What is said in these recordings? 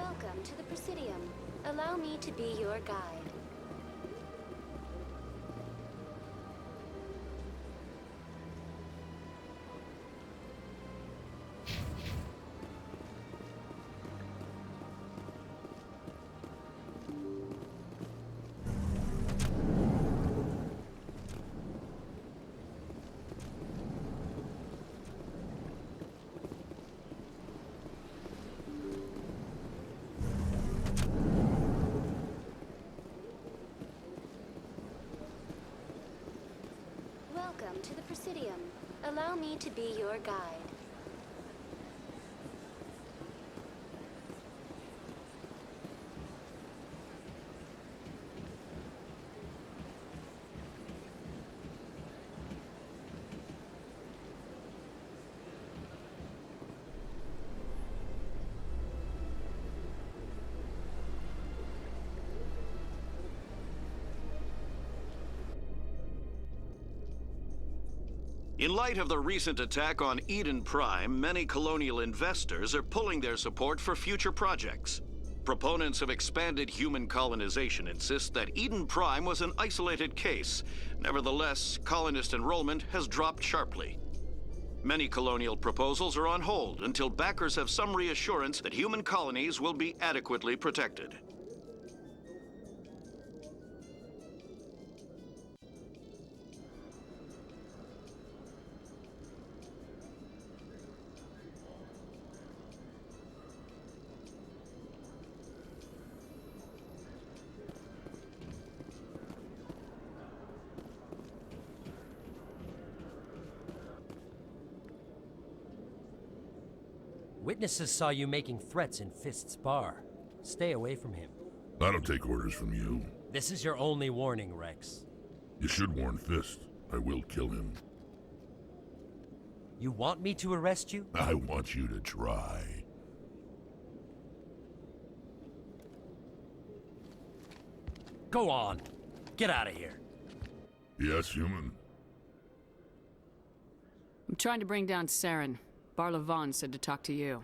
Welcome to the Presidium. Allow me to be your guide. Welcome to the Presidium. Allow me to be your guide. In light of the recent attack on Eden Prime, many colonial investors are pulling their support for future projects. Proponents of expanded human colonization insist that Eden Prime was an isolated case. Nevertheless, colonist enrollment has dropped sharply. Many colonial proposals are on hold until backers have some reassurance that human colonies will be adequately protected. Witnesses saw you making threats in Fist's bar. Stay away from him. I don't take orders from you. This is your only warning, Rex. You should warn Fist. I will kill him. You want me to arrest you? I want you to try. Go on. Get out of here. Yes, human. I'm trying to bring down Saren. Barlavon said to talk to you.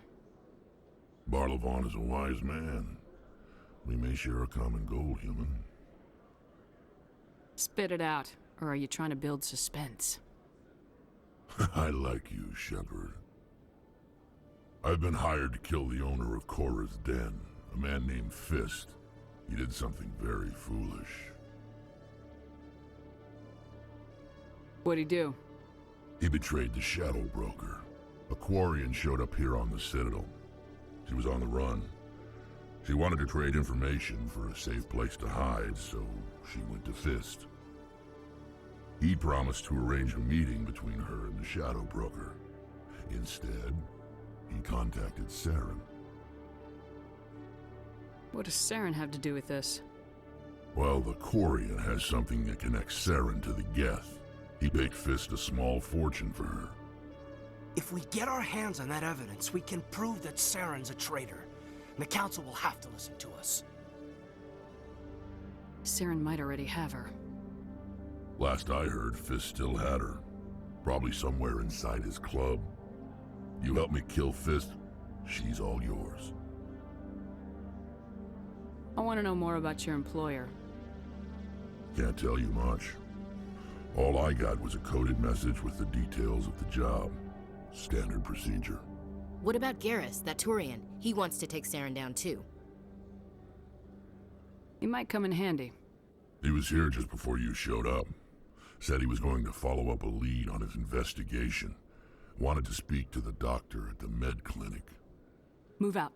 Barlavon is a wise man. We may share a common goal, human. Spit it out, or are you trying to build suspense? I like you, Shepard. I've been hired to kill the owner of Cora's Den, a man named Fist. He did something very foolish. What'd he do? He betrayed the Shadow Broker. A Quarian showed up here on the Citadel. She was on the run. She wanted to trade information for a safe place to hide, so she went to Fist. He promised to arrange a meeting between her and the Shadow Broker. Instead, he contacted Saren. What does Saren have to do with this? Well, the Quarian has something that connects Saren to the Geth. He paid Fist a small fortune for her. If we get our hands on that evidence, we can prove that Saren's a traitor. And the Council will have to listen to us. Saren might already have her. Last I heard, Fist still had her. Probably somewhere inside his club. You help me kill Fist, she's all yours. I want to know more about your employer. Can't tell you much. All I got was a coded message with the details of the job. Standard procedure. What about Garrus, that Turian? He wants to take Saren down too. He might come in handy. He was here just before you showed up. Said he was going to follow up a lead on his investigation. Wanted to speak to the doctor at the med clinic. Move out.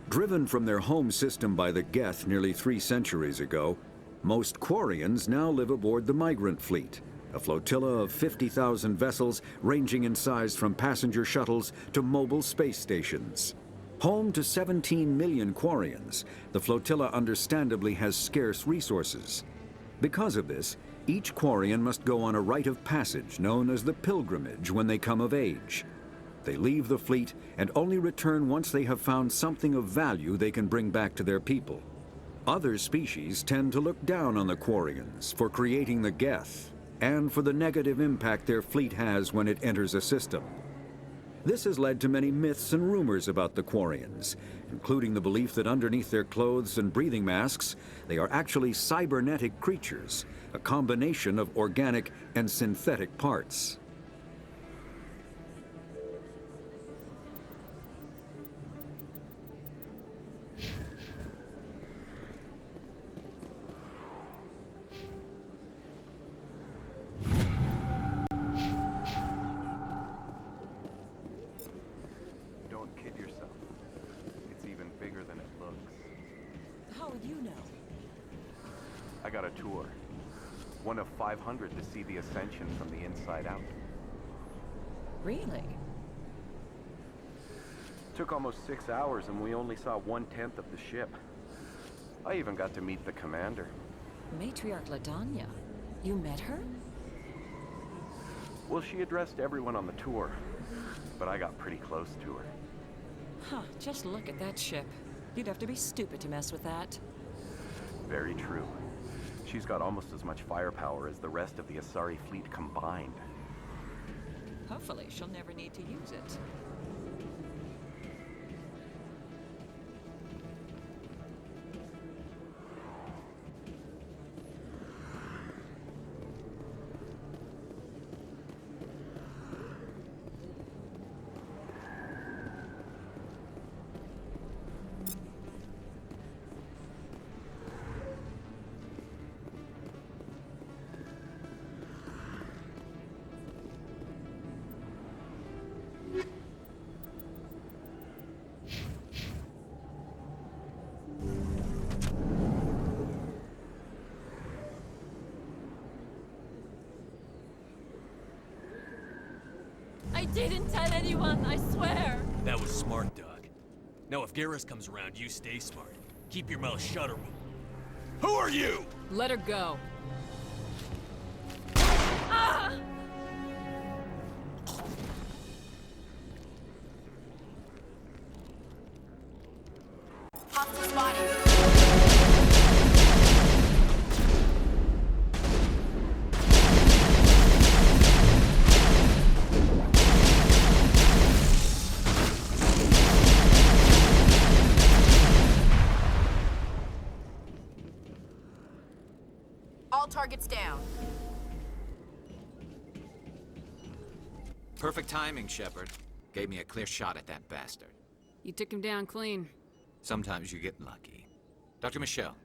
Driven from their home system by the Geth nearly 3 centuries ago, most Quarians now live aboard the migrant fleet, a flotilla of 50,000 vessels ranging in size from passenger shuttles to mobile space stations. Home to 17 million Quarians, the flotilla understandably has scarce resources. Because of this, each Quarian must go on a rite of passage known as the pilgrimage when they come of age. They leave the fleet and only return once they have found something of value they can bring back to their people. Other species tend to look down on the Quarians for creating the Geth and for the negative impact their fleet has when it enters a system. This has led to many myths and rumors about the Quarians, including the belief that underneath their clothes and breathing masks, they are actually cybernetic creatures, a combination of organic and synthetic parts. I got a tour. One of 500 to see the Ascension from the inside out. Really? Took almost 6 hours and we only saw 1/10 of the ship. I even got to meet the commander. Matriarch Ladanya. You met her? Well, she addressed everyone on the tour, but I got pretty close to her. Huh, just look at that ship. You'd have to be stupid to mess with that. Very true. She's got almost as much firepower as the rest of the Asari fleet combined. Hopefully, she'll never need to use it. I didn't tell anyone, I swear! That was smart, Doug. Now if Garrus comes around, you stay smart. Keep your mouth shut or Who are you? Let her go. Ah! Hostile spotted. All targets down. Perfect timing, Shepard. Gave me a clear shot at that bastard. You took him down clean. Sometimes you get lucky. Dr. Michelle,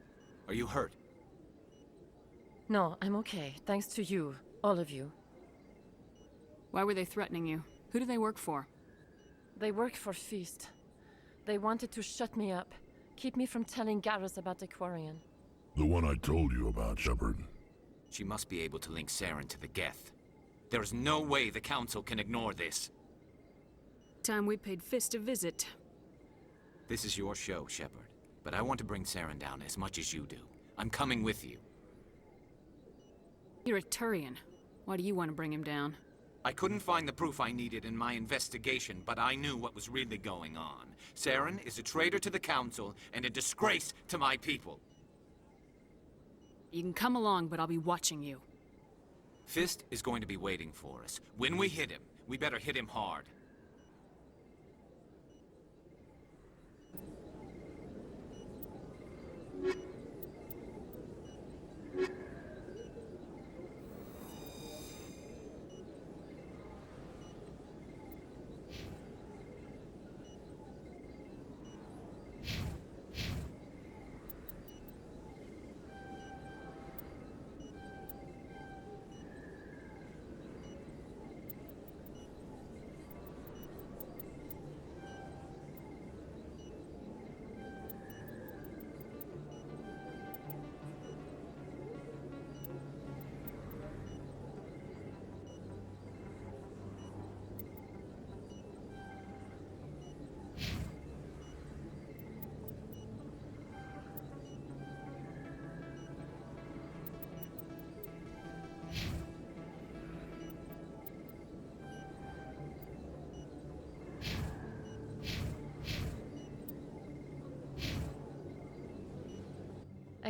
are you hurt? No, I'm okay. Thanks to you. All of you. Why were they threatening you? Who do they work for? They work for Feast. They wanted to shut me up. Keep me from telling Garrus about the Quarian. The one I told you about, Shepard. She must be able to link Saren to the Geth. There is no way the Council can ignore this. Time we paid Fist a visit. This is your show, Shepard. But I want to bring Saren down as much as you do. I'm coming with you. You're a Turian. Why do you want to bring him down? I couldn't find the proof I needed in my investigation, but I knew what was really going on. Saren is a traitor to the Council and a disgrace to my people. You can come along, but I'll be watching you. Fist is going to be waiting for us. When we hit him, we better hit him hard.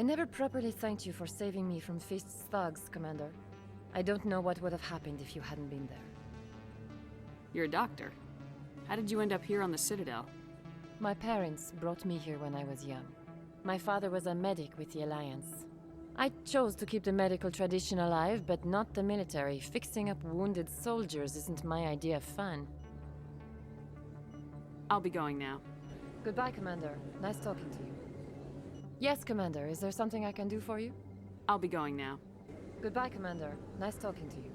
never properly thanked you for saving me from Fist's thugs, Commander. I don't know what would have happened if you hadn't been there. You're a doctor. How did you end up here on the Citadel? My parents brought me here when I was young. My father was a medic with the Alliance. I chose to keep the medical tradition alive, but not the military. Fixing up wounded soldiers isn't my idea of fun. I'll be going now. Goodbye, Commander. Nice talking to you. Yes, Commander. Is there something I can do for you? I'll be going now. Goodbye, Commander. Nice talking to you.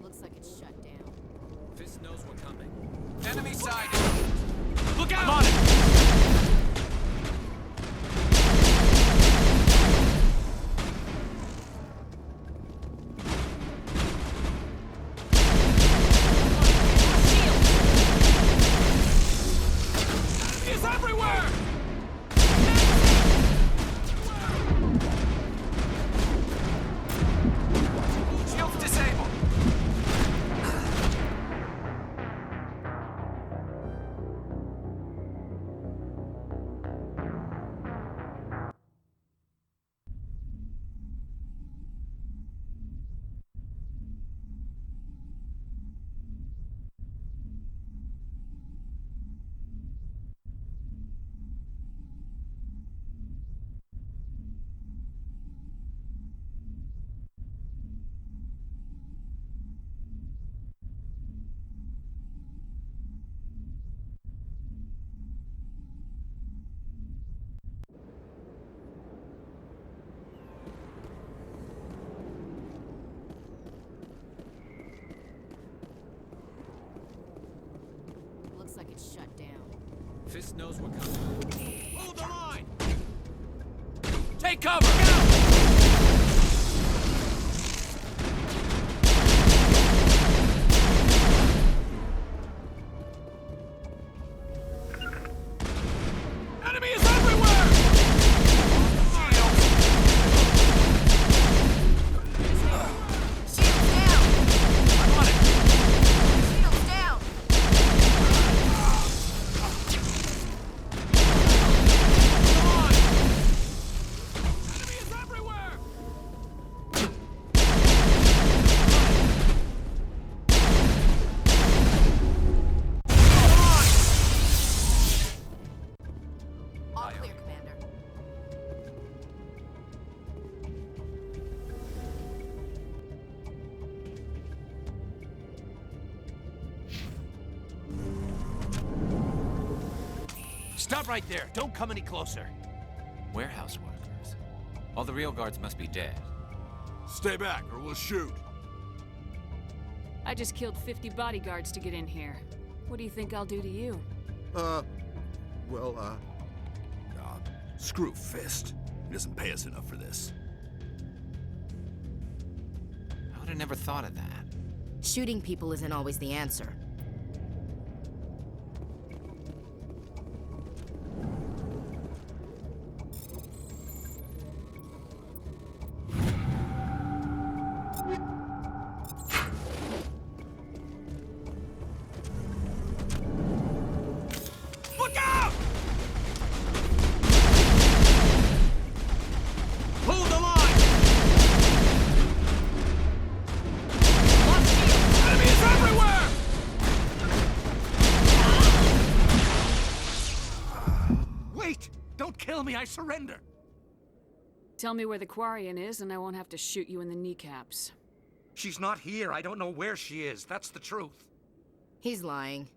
Looks like it's shut down. Fist knows we're coming. Enemy side! Look out! I'm on it! Enemies everywhere! Shields disabled! Looks like it's shut down. Fist knows we're coming. Hold the line! Take cover! Enemy is everywhere! Shields down! I'm on it! Shields down! Come on! Enemy is everywhere! All clear, Commander. Stop right there. Don't come any closer. Warehouse workers. All the real guards must be dead. Stay back or we'll shoot. I just killed 50 bodyguards to get in here. What do you think I'll do to you? Screw Fist. He doesn't pay us enough for this. I would have never thought of that. Shooting people isn't always the answer. Look out! Hold the line! Enemy is everywhere! Wait! Don't kill me, I surrender! Tell me where the Quarian is and I won't have to shoot you in the kneecaps. She's not here. I don't know where she is. That's the truth. He's lying.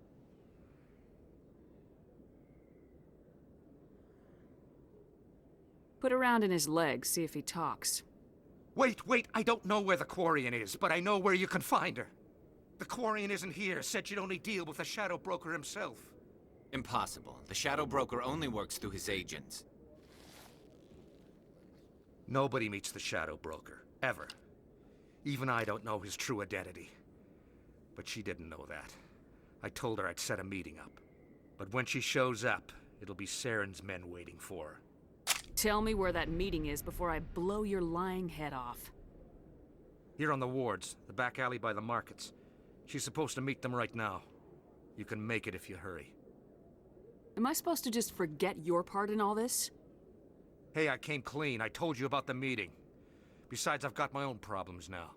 Put a round in his leg, see if he talks. Wait, I don't know where the Quarian is, but I know where you can find her. The Quarian isn't here, said she'd only deal with the Shadow Broker himself. Impossible. The Shadow Broker only works through his agents. Nobody meets the Shadow Broker, ever. Even I don't know his true identity. But she didn't know that. I told her I'd set a meeting up. But when she shows up, it'll be Saren's men waiting for her. Tell me where that meeting is before I blow your lying head off. Here on the wards, the back alley by the markets. She's supposed to meet them right now. You can make it if you hurry. Am I supposed to just forget your part in all this? Hey, I came clean. I told you about the meeting. Besides, I've got my own problems now.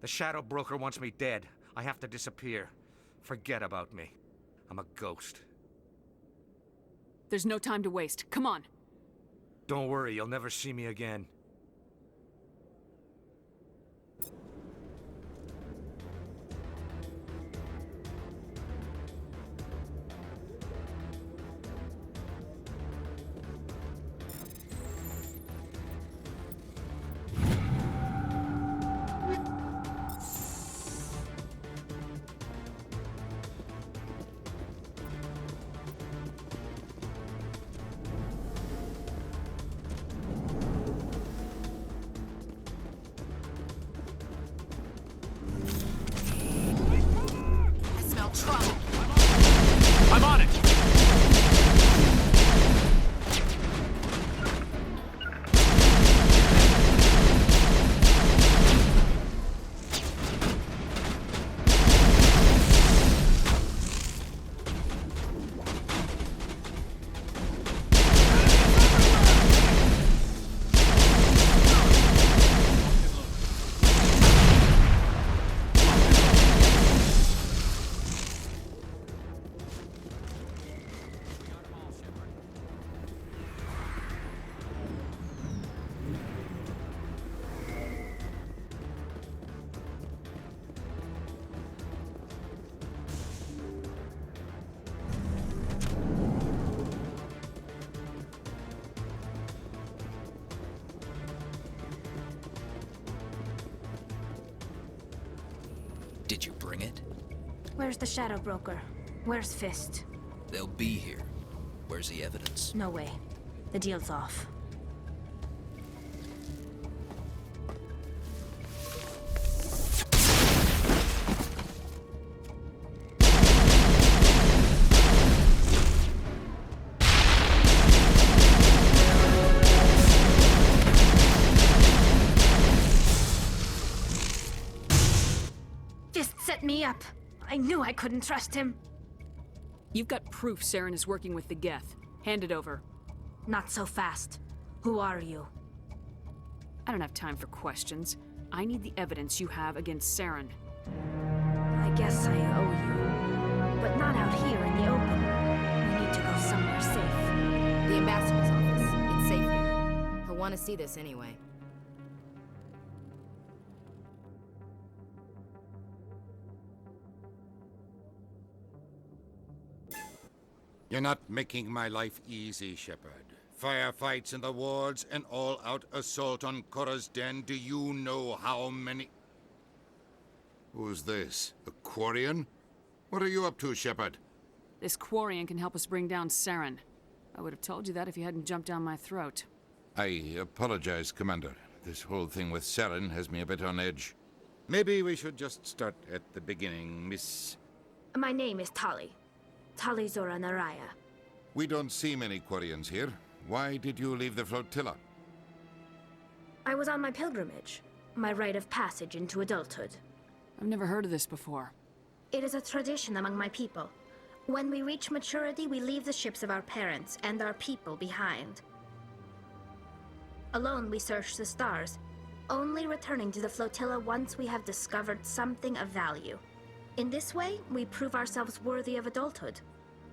The Shadow Broker wants me dead. I have to disappear. Forget about me. I'm a ghost. There's no time to waste. Come on. Don't worry, you'll never see me again. I'm on it! Did you bring it? Where's the Shadow Broker? Where's Fist? They'll be here. Where's the evidence? No way. The deal's off. Fist set me up. I knew I couldn't trust him. You've got proof Saren is working with the Geth. Hand it over. Not so fast. Who are you? I don't have time for questions. I need the evidence you have against Saren. I guess I owe you. But not out here in the open. We need to go somewhere safe. The ambassador's office. It's safe here. He'll want to see this anyway. You're not making my life easy, Shepard. Firefights in the wards, an all-out assault on Korra's den. Do you know how many... Who's this? A Quarian? What are you up to, Shepard? This Quarian can help us bring down Saren. I would have told you that if you hadn't jumped down my throat. I apologize, Commander. This whole thing with Saren has me a bit on edge. Maybe we should just start at the beginning, Miss... My name is Tali. Tali Zora Naraya. We don't see many Quarians here. Why did you leave the flotilla? I was on my pilgrimage. My rite of passage into adulthood. I've never heard of this before. It is a tradition among my people. When we reach maturity, we leave the ships of our parents and our people behind. Alone, we search the stars, only returning to the flotilla once we have discovered something of value. In this way, we prove ourselves worthy of adulthood.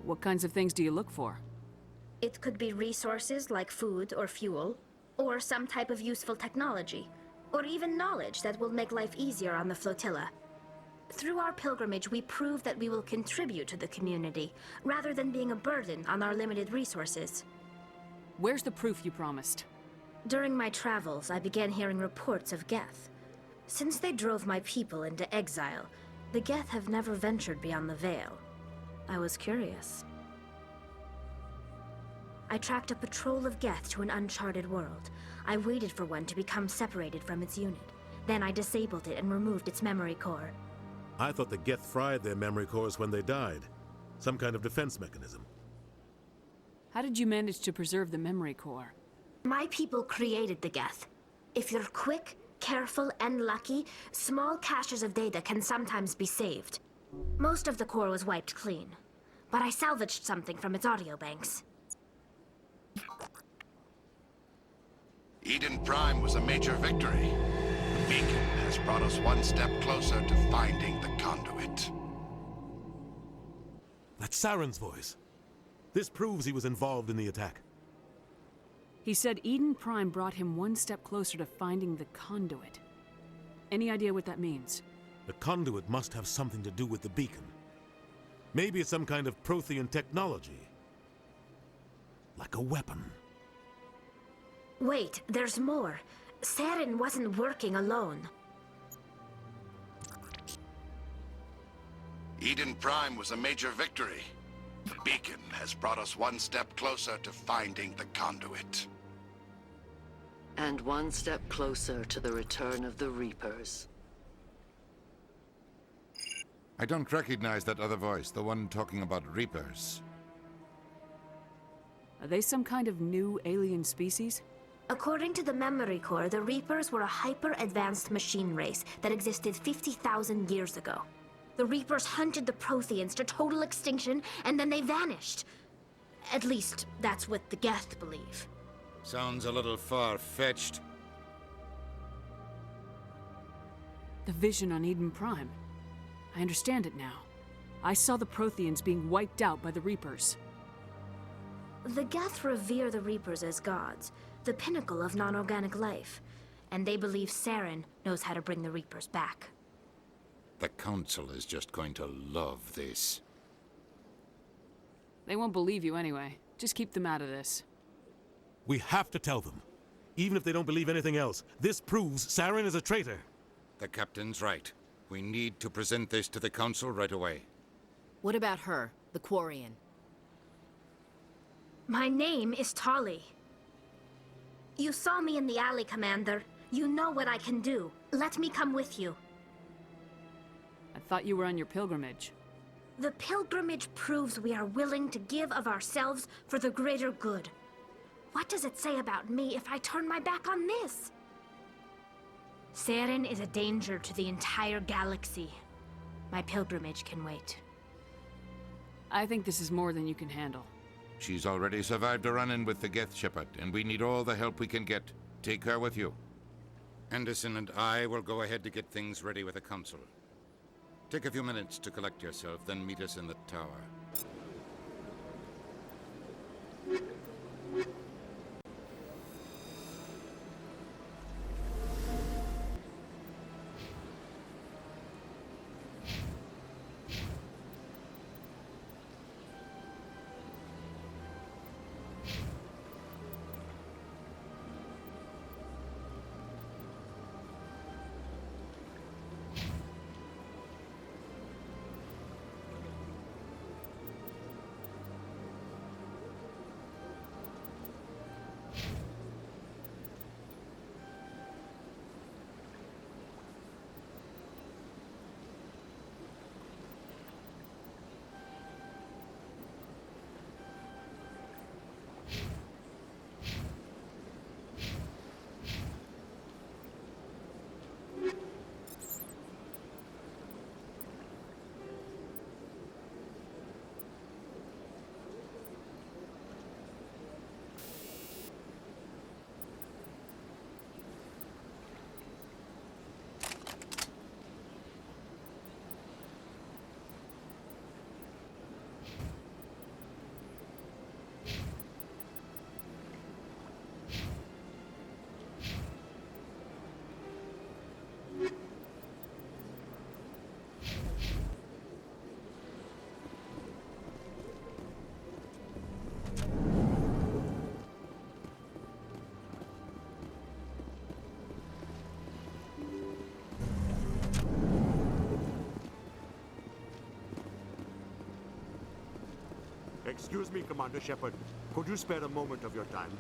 What kinds of things do you look for? It could be resources like food or fuel, or some type of useful technology, or even knowledge that will make life easier on the flotilla. Through our pilgrimage, we prove that we will contribute to the community, rather than being a burden on our limited resources. Where's the proof you promised? During my travels, I began hearing reports of Geth. Since they drove my people into exile, the Geth have never ventured beyond the Veil. I was curious. I tracked a patrol of Geth to an uncharted world. I waited for one to become separated from its unit. Then I disabled it and removed its memory core. I thought the Geth fried their memory cores when they died. Some kind of defense mechanism. How did you manage to preserve the memory core? My people created the Geth. If you're quick, careful, and lucky, small caches of data can sometimes be saved. Most of the core was wiped clean, but I salvaged something from its audio banks. Eden Prime was a major victory. The beacon has brought us one step closer to finding the conduit. That's Saren's voice. This proves he was involved in the attack. He said Eden Prime brought him one step closer to finding the conduit. Any idea what that means? The conduit must have something to do with the beacon. Maybe it's some kind of Prothean technology. Like a weapon. Wait, there's more. Saren wasn't working alone. Eden Prime was a major victory. The beacon has brought us one step closer to finding the conduit. And one step closer to the return of the Reapers. I don't recognize that other voice, the one talking about Reapers. Are they some kind of new alien species? According to the memory core, the Reapers were a hyper-advanced machine race that existed 50,000 years ago. The Reapers hunted the Protheans to total extinction, and then they vanished. At least, that's what the Geth believe. Sounds a little far-fetched. The vision on Eden Prime. I understand it now. I saw the Protheans being wiped out by the Reapers. The Geth revere the Reapers as gods, the pinnacle of non-organic life, and they believe Saren knows how to bring the Reapers back. The Council is just going to love this. They won't believe you anyway. Just keep them out of this. We have to tell them. Even if they don't believe anything else, this proves Saren is a traitor. The Captain's right. We need to present this to the Council right away. What about her, the Quarian? My name is Tali. You saw me in the alley, Commander. You know what I can do. Let me come with you. I thought you were on your pilgrimage. The pilgrimage proves we are willing to give of ourselves for the greater good. What does it say about me if I turn my back on this? Saren is a danger to the entire galaxy. My pilgrimage can wait. I think this is more than you can handle. She's already survived a run-in with the Geth Shepherd, and we need all the help we can get. Take her with you. Anderson and I will go ahead to get things ready with the Council. Take a few minutes to collect yourself, then meet us in the tower. Excuse me, Commander Shepard. Could you spare a moment of your time?